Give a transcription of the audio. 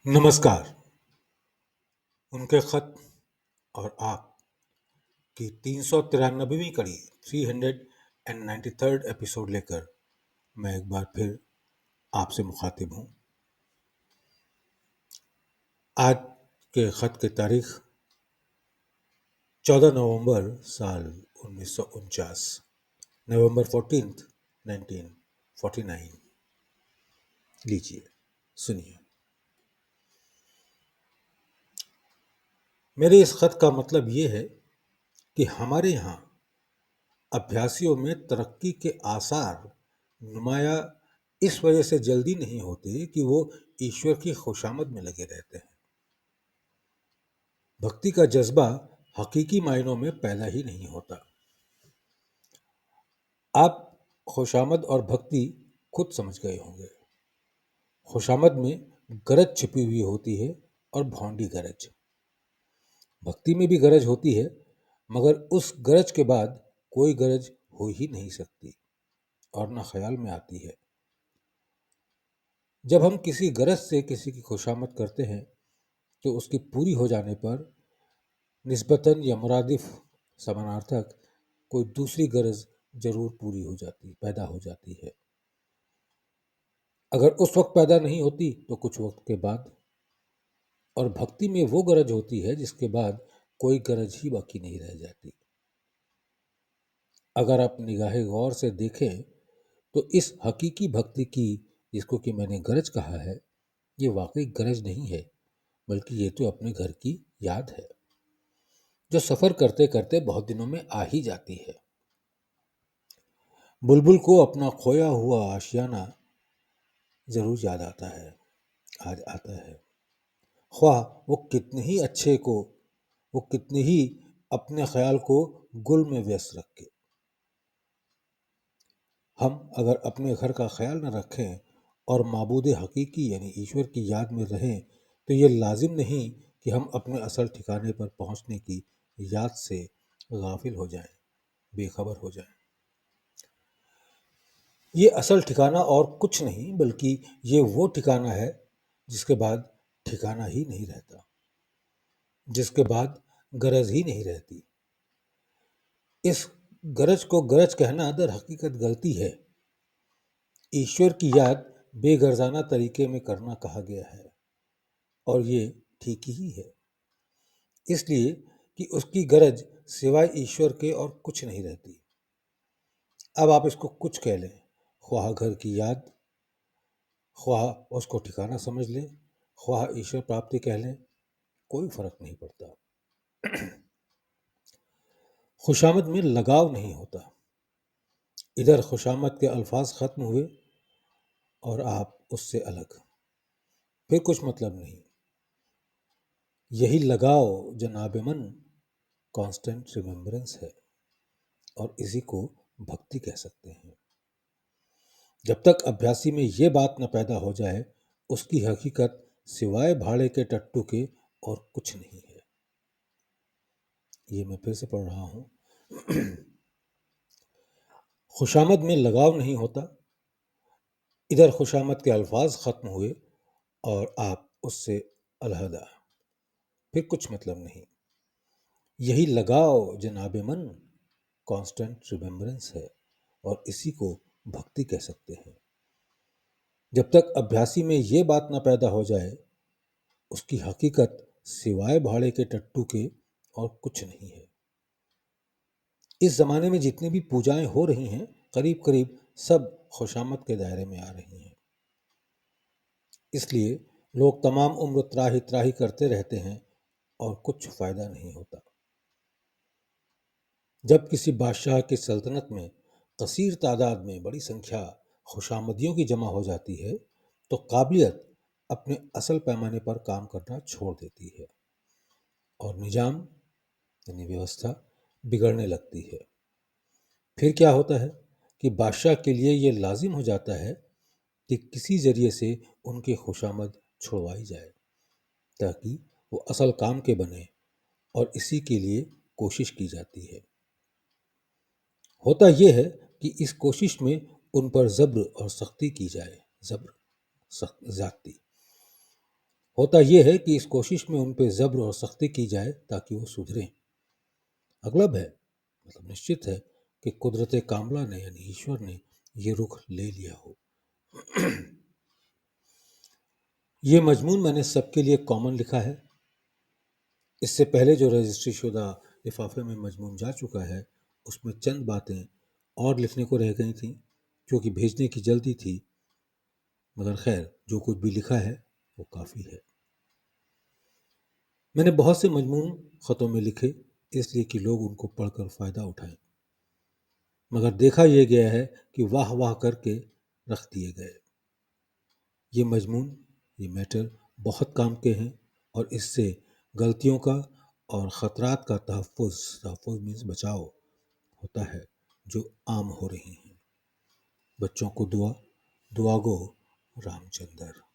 नमस्कार। उनके खत और आप की 393वीं कड़ी 393rd एपिसोड लेकर मैं एक बार फिर आपसे मुखातिब हूँ। आज के खत की तारीख 14 नवंबर साल 1949, नवंबर 14th 1949। लीजिए सुनिए। मेरे इस खत का मतलब ये है कि हमारे यहाँ अभ्यासियों में तरक्की के आसार नुमाया इस वजह से जल्दी नहीं होते कि वो ईश्वर की खुशामद में लगे रहते हैं। भक्ति का जज्बा हकीकी मायनों में पैदा ही नहीं होता। आप खुशामद और भक्ति खुद समझ गए होंगे। खुशामद में गरज छिपी हुई होती है और भौंडी गरज। भक्ति में भी गरज होती है, मगर उस गरज के बाद कोई गरज हो ही नहीं सकती और न ख्याल में आती है। जब हम किसी गरज से किसी की खुशामद करते हैं तो उसकी पूरी हो जाने पर निस्बतन या मुरादिफ समानार्थक कोई दूसरी गरज जरूर पैदा हो जाती है। अगर उस वक्त पैदा नहीं होती तो कुछ वक्त के बाद। और भक्ति में वो गरज होती है जिसके बाद कोई गरज ही बाकी नहीं रह जाती। अगर आप निगाहे गौर से देखें तो इस हकीकी भक्ति की, जिसको कि मैंने गरज कहा है, ये वाकई गरज नहीं है, बल्कि ये तो अपने घर की याद है जो सफर करते करते बहुत दिनों में आ ही जाती है। बुलबुल को अपना खोया हुआ आशियाना जरूर याद आता है, आज आता है। ख्वाह वो कितने ही अपने ख्याल को गुल में व्यस्त रखे। हम अगर अपने घर का ख्याल न रखें और माबूद हकीकी यानी ईश्वर की याद में रहें तो ये लाजिम नहीं कि हम अपने असल ठिकाने पर पहुंचने की याद से गाफिल हो जाएं, बेखबर हो जाएं। ये असल ठिकाना और कुछ नहीं बल्कि ये वो ठिकाना है जिसके बाद ठिकाना ही नहीं रहता, जिसके बाद गरज ही नहीं रहती। इस गरज को गरज कहना दर हकीकत गलती है। ईश्वर की याद बेगरजाना तरीके में करना कहा गया है और ये ठीक ही है, इसलिए कि उसकी गरज सिवाय ईश्वर के और कुछ नहीं रहती। अब आप इसको कुछ कह लें, ख्वाह घर की याद, ख्वाह उसको ठिकाना समझ लें, ख्वाह ईश्वर प्राप्ति कह लें, कोई फर्क नहीं पड़ता। खुशामद में लगाव नहीं होता। इधर खुशामद के अल्फाज खत्म हुए और आप उससे अलग, फिर कुछ मतलब नहीं। यही लगाव जनाब मन कांस्टेंट रिमेम्बरेंस है और इसी को भक्ति कह सकते हैं। जब तक अभ्यासी में ये बात न पैदा हो जाए उसकी हकीकत सिवाय भाड़े के टट्टू के और कुछ नहीं है। ये मैं फिर से पढ़ रहा हूँ। खुशामद में लगाव नहीं होता। इधर खुशामद के अल्फाज खत्म हुए और आप उससे अलहदा, फिर कुछ मतलब नहीं। यही लगाव जनाब मन कांस्टेंट रिमेम्बरेंस है और इसी को भक्ति कह सकते हैं। जब तक अभ्यासी में ये बात ना पैदा हो जाए उसकी हकीकत सिवाय भाड़े के टट्टू के और कुछ नहीं है। इस जमाने में जितनी भी पूजाएं हो रही हैं करीब करीब सब खुशामद के दायरे में आ रही हैं। इसलिए लोग तमाम उम्र त्राही त्राही करते रहते हैं और कुछ फायदा नहीं होता। जब किसी बादशाह की सल्तनत में कसीर तादाद में बड़ी संख्या खुशामदियों की जमा हो जाती है तो काबिलियत अपने असल पैमाने पर काम करना छोड़ देती है और निजाम यानी व्यवस्था बिगड़ने लगती है। फिर क्या होता है कि बादशाह के लिए ये लाजिम हो जाता है कि किसी जरिए से उनकी खुशामद छुड़वाई जाए ताकि वो असल काम के बने और इसी के लिए कोशिश की जाती है। होता यह है कि इस कोशिश में उन पर जब्र और सख्ती की जाए, जब्र ज्यादती। ہوتا یہ ہے کہ اس کوشش میں ان پہ زبر اور سختی کی جائے تاکہ وہ سدھریں۔ اغلب ہے، مطلب نشچت ہے کہ قدرت کاملہ نے یعنی ایشور نے یہ رخ لے لیا ہو۔ یہ مضمون میں نے سب کے لیے کامن لکھا ہے۔ اس سے پہلے جو رجسٹری شدہ لفافے میں مضمون جا چکا ہے اس میں چند باتیں اور لکھنے کو رہ گئی تھیں کیونکہ بھیجنے کی جلدی تھی، مگر خیر جو کچھ بھی لکھا ہے وہ کافی ہے۔ میں نے بہت سے مضمون خطوں میں لکھے اس لیے کہ لوگ ان کو پڑھ کر فائدہ اٹھائیں، مگر دیکھا یہ گیا ہے کہ واہ واہ کر کے رکھ دیے گئے۔ یہ مضمون، یہ میٹر بہت کام کے ہیں اور اس سے غلطیوں کا اور خطرات کا تحفظ مینس بچاؤ ہوتا ہے جو عام ہو رہی ہیں۔ بچوں کو دعا گو رام چندر۔